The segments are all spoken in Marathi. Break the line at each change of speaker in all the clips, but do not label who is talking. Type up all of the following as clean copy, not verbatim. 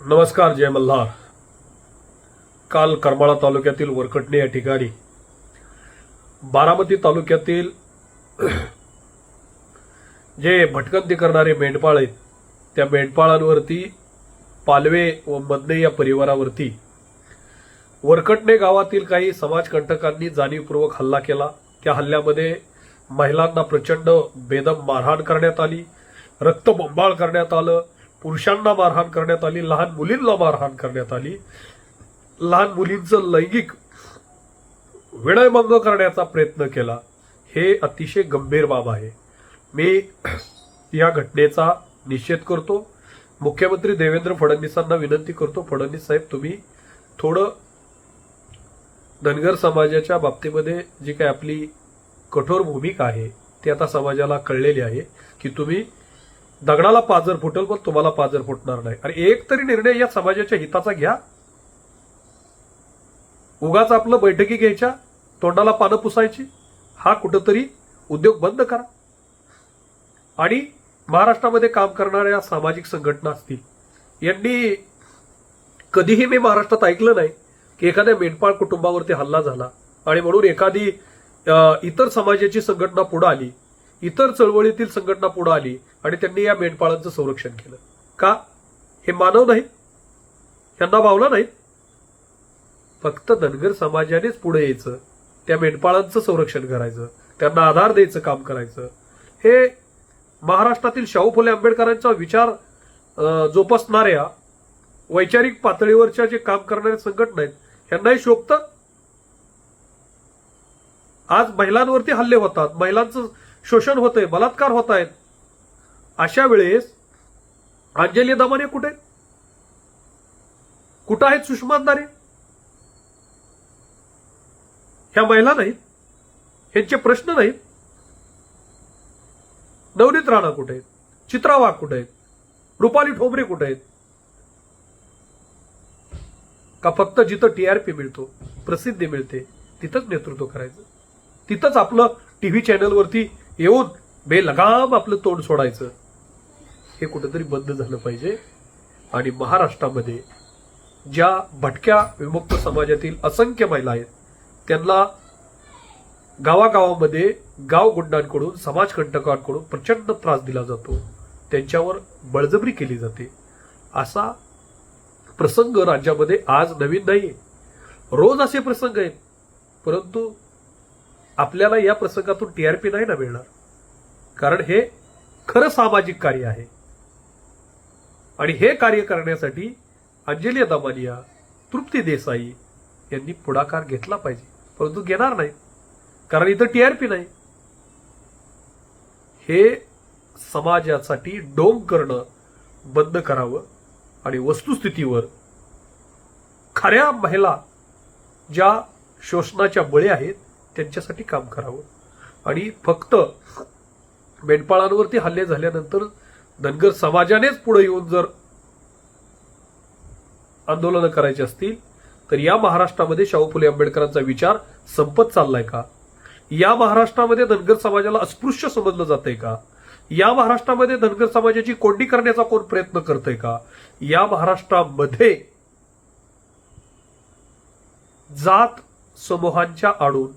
नमस्कार, जय मल्हार. काल करमाळा तालुक्यातील वरकटणे या ठिकाणी बारामती तालुक्यातील जे भटकंती करणारे मेंढपाळ आहेत त्या मेंढपाळांवरती पालवे व मदने या परिवारावरती वरकटणे गावातील काही समाजकंटकांनी जाणीवपूर्वक हल्ला केला. त्या हल्ल्यामध्ये महिलांना प्रचंड बेदम मारहाण करण्यात आली, रक्तबंबाळ करण्यात आलं, पुरुषांना मारहाण करण्यात आली, लहान मुलींना मारहाण करण्यात आली, लहान मुलींचं लैंगिक विनयभंग करण्याचा प्रयत्न केला. हे अतिशय गंभीर बाब आहे. मी या घटनेचा निषेध करतो. मुख्यमंत्री देवेंद्र फडणवीसांना विनंती करतो, फडणवीस साहेब तुम्ही थोडं धनगर समाजाच्या बाबतीमध्ये जी काही आपली कठोर भूमिका आहे ती आता समाजाला कळलेली आहे की तुम्ही दगडाला पाझर फुटल पण तुम्हाला पाझर फुटणार नाही. आणि एक तरी निर्णय या समाजाच्या हिताचा घ्या. उगाच आपलं बैठकी घ्यायच्या, तोंडाला पानं पुसायची, हा कुठंतरी उद्योग बंद करा. आणि महाराष्ट्रामध्ये काम करणाऱ्या सामाजिक संघटना असतील, यांनी कधीही मी महाराष्ट्रात ऐकलं नाही की एखाद्या मेंढपाळ कुटुंबावरती हल्ला झाला आणि म्हणून एखादी इतर समाजाची संघटना पुढे आली, इतर चळवळीतील संघटना पुढे आली आणि त्यांनी या मेंढपाळांचं संरक्षण केलं. का? हे मानव नाहीत? यांना भावना नाहीत? फक्त धनगर समाजानेच पुढे यायचं, त्या मेंढपाळांचं संरक्षण करायचं, त्यांना आधार द्यायचं काम करायचं. हे महाराष्ट्रातील शाहू फुले आंबेडकरांचा विचार जोपासणाऱ्या वैचारिक पातळीवरच्या जे काम करणाऱ्या संघटना आहेत यांनाही शोभतं. आज महिलांवरती हल्ले होतात, महिलांचं शोषण होतंय, बलात्कार होत आहेत. अशा वेळेस अंजली दमाने कुठे? कुठं आहेत सुषमा अंधारे? ह्या महिला नाहीत? ह्यांचे प्रश्न नाहीत? नवनीत राणा कुठे आहेत? चित्रा वाघ कुठे आहेत? रुपाली ठोंबरे कुठे आहेत? का फक्त जिथं टीआरपी मिळतो, प्रसिद्धी मिळते तिथंच नेतृत्व करायचं, तिथंच आपलं टीव्ही चॅनलवरती येऊन बेलगाम आपलं तोंड सोडायचं? हे कुठेतरी बंद झालं पाहिजे. आणि महाराष्ट्रामध्ये ज्या भटक्या विमुक्त समाजातील असंख्य महिला आहेत त्यांना गावागावामध्ये गावगुंडांकडून, समाजकंटकांकडून प्रचंड त्रास दिला जातो, त्यांच्यावर बळजबरी केली जाते. असा प्रसंग राज्यामध्ये आज नवीन नाहीये, रोज असे प्रसंग आहेत. परंतु आपल्याला या प्रसंगातून टीआरपी नाही ना मिळणार, कारण हे खरं सामाजिक कार्य आहे. आणि हे कार्य करण्यासाठी अंजली दमानिया, तृप्ती देसाई यांनी पुढाकार घेतला पाहिजे, परंतु घेणार नाही, कारण इथं टीआरपी नाही. हे समाजासाठी डोंग करणं बंद करावं आणि वस्तुस्थितीवर खऱ्या महिला ज्या शोषणाच्या बळी आहेत त्यांच्यासाठी काम करावं. आणि फक्त मेंढपाळांवरती हल्ले झाल्यानंतर धनगर समाजानेच पुढे येऊन जर आंदोलनं करायची असतील तर या महाराष्ट्रामध्ये शाहू फुले आंबेडकरांचा विचार संपत चाललाय का? या महाराष्ट्रामध्ये धनगर समाजाला अस्पृश्य समजलं जातंय का? या महाराष्ट्रामध्ये धनगर समाजाची कोंडी करण्याचा कोण प्रयत्न करतोय का? या महाराष्ट्रामध्ये जात समूहांच्या आडून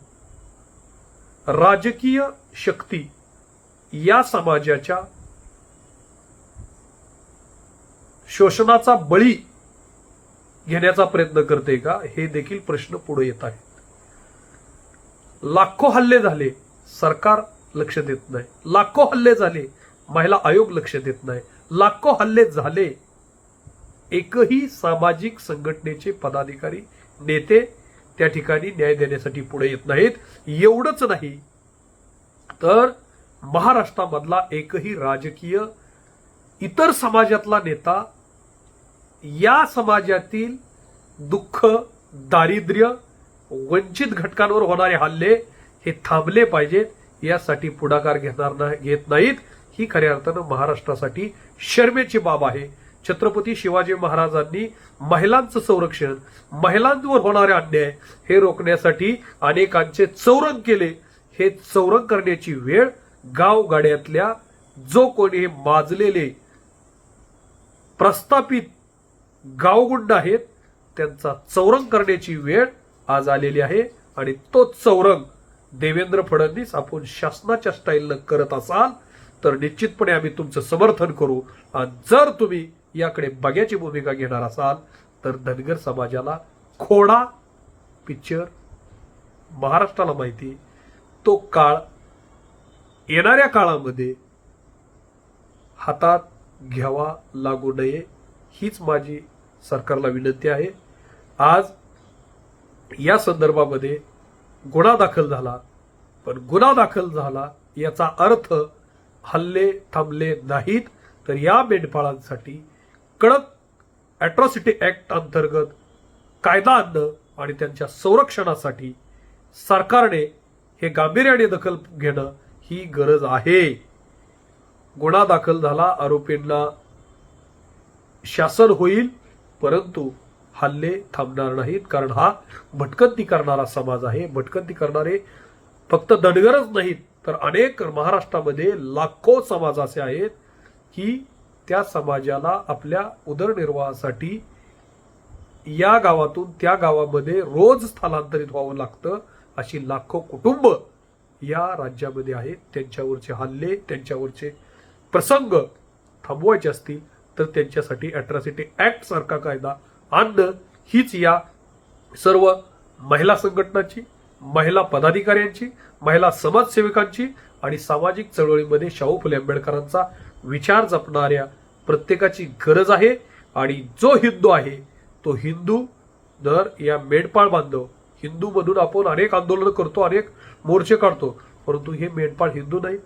राजकीय शक्ती या समाजाच्या शोषणाचा बळी घेण्याचा प्रयत्न करते का? हे देखील प्रश्न पुढे येत आहेत. लाखो हल्ले झाले, सरकार लक्ष देत नाही. लाखो हल्ले झाले, महिला आयोग लक्ष देत नाही. लाखो हल्ले झाले, एकही सामाजिक संघटनेचे पदाधिकारी, नेते त्या ठिकाणी न्याय देण्यासाठी पुढे येत नाहीत. एवढंच नाही तर महाराष्ट्रामधला एकही राजकीय इतर समाजातला नेता या समाजातील दुःख, दारिद्र्य, वंचित घटकांवर होणारे हल्ले हे थांबले पाहिजेत, यासाठी पुढाकार घेत नाहीत. ही खऱ्या अर्थानं महाराष्ट्रासाठी शर्मेची बाब आहे. छत्रपती शिवाजी महाराजांनी महिलांचं संरक्षण, महिलांवर होणारे अन्याय हे रोखण्यासाठी अनेकांचे चौरंग केले. हे चौरंग करण्याची वेळ गावगाड्यातल्या जो कोणी माजलेले प्रस्थापित गावगुंड आहेत त्यांचा चौरंग करण्याची वेळ आज आलेली आहे आणि तो चौरंग देवेंद्र फडणवीस आपण शासनाच्या स्टाईलनं करत असाल तर निश्चितपणे आम्ही तुमचं समर्थन करू. आणि जर तुम्ही याकडे बघ्याची भूमिका घेणार असाल तर धनगर समाजाला खोडा पिक्चर महाराष्ट्राला माहिती, तो काळ येणाऱ्या काळामध्ये हातात घ्यावा लागू नये हीच माझी सरकारला विनंती आहे. आज या संदर्भामध्ये गुन्हा दाखल झाला, पण गुन्हा दाखल झाला याचा अर्थ हल्ले थांबले नाहीत. तर या मेंढपाळांसाठी कडक अॅट्रॉसिटी ऍक्ट अंतर्गत कायदा आणणं आणि त्यांच्या संरक्षणासाठी सरकारने हे गांभीर्याने दखल घेणं ही गरज आहे. गुन्हा दाखल झाला, आरोपींना शासन होईल, परंतु हल्ले थांबणार नाहीत. कारण हा भटकंती करणारा समाज आहे. भटकंती करणारे फक्त धनगरच नाहीत तर अनेक महाराष्ट्रामध्ये लाखो समाज असे आहेत की त्या समाजाला आपल्या उदरनिर्वाहासाठी या गावातून त्या गावामध्ये रोज स्थलांतरित व्हावं लागतं. अशी लाखो कुटुंब या राज्यामध्ये आहेत. त्यांच्यावरचे हल्ले, त्यांच्यावरचे प्रसंग थांबवायचे असतील तर त्यांच्यासाठी अॅट्रॉसिटी ऍक्ट सारखा कायदा आणणं हीच या सर्व महिला संघटनांची, महिला पदाधिकाऱ्यांची, महिला समाजसेवकांची आणि सामाजिक चळवळीमध्ये शाहू फुले आंबेडकरांचा विचार जपणाऱ्या प्रत्येकाची गरज आहे. आणि जो हिंदू आहे तो हिंदू दर या मेंढपाळ बांधव, हिंदू मधून आपण अनेक आंदोलन करतो, अनेक मोर्चे काढतो, परंतु हे मेंढपाळ हिंदू नाहीत.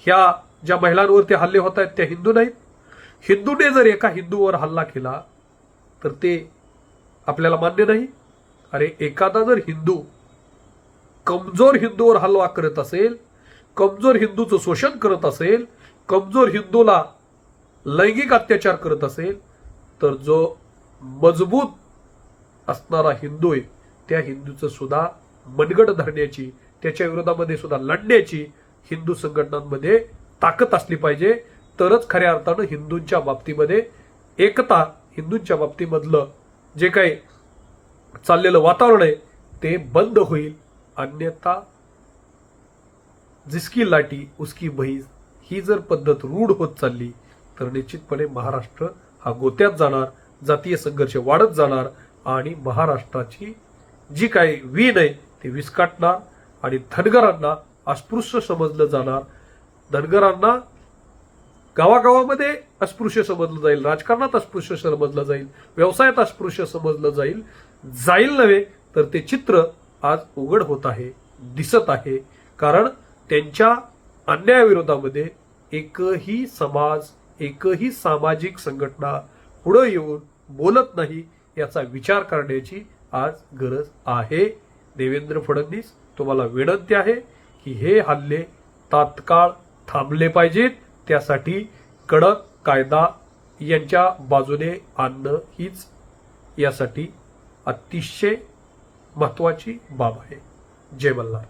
ह्या ज्या महिलांवरती हल्ले होत आहेत त्या हिंदू नाहीत. हिंदूने जर एका हिंदूवर हल्ला केला तर ते आपल्याला मान्य नाही. अरे एखादा जर हिंदू कमजोर हिंदूवर हल्ला करत असेल, कमजोर हिंदूचं शोषण करत असेल, कमजोर हिंदूला लैंगिक अत्याचार करत असेल तर जो मजबूत असणारा हिंदू आहे त्या हिंदूचं सुद्धा मनगट धरण्याची, त्याच्या विरोधामध्ये सुद्धा लढण्याची हिंदू संघटनांमध्ये ताकद असली पाहिजे. तरच खऱ्या अर्थानं हिंदूंच्या बाबतीमध्ये एकता, हिंदूंच्या बाबतीमधलं जे काही चाललेलं वातावरण आहे ते बंद होईल. अन्यथा जिसकी लाठी उसकी म्हैस ही जर पद्धत रूढ होत चालली तर निश्चितपणे महाराष्ट्र हा गोत्यात जाणार, जातीय संघर्ष वाढत जाणार आणि महाराष्ट्राची जी काही वीण आहे ती विस्कटणार आणि धनगरांना अस्पृश्य समजलं जाणार. धनगरांना गावागावामध्ये अस्पृश्य समजलं जाईल, राजकारणात अस्पृश्य समजलं जाईल, व्यवसायात अस्पृश्य समजलं जाईल नव्हे तर ते चित्र आज उघड होत आहे, दिसत आहे. कारण त्यांच्या अन्यायाविरोधामध्ये एकही समाज, एकही सामाजिक संघटना पुढे येऊन बोलत नाही. याचा विचार करण्याची आज गरज आहे. देवेंद्र फडणवीस, तुम्हाला विनंती आहे की हे हल्ले तात्काळ थांबले पाहिजेत. त्यासाठी कडक कायदा यांच्या बाजूने आणणं हीच यासाठी अतिशय महत्वाची बाब आहे. जय मल्हार.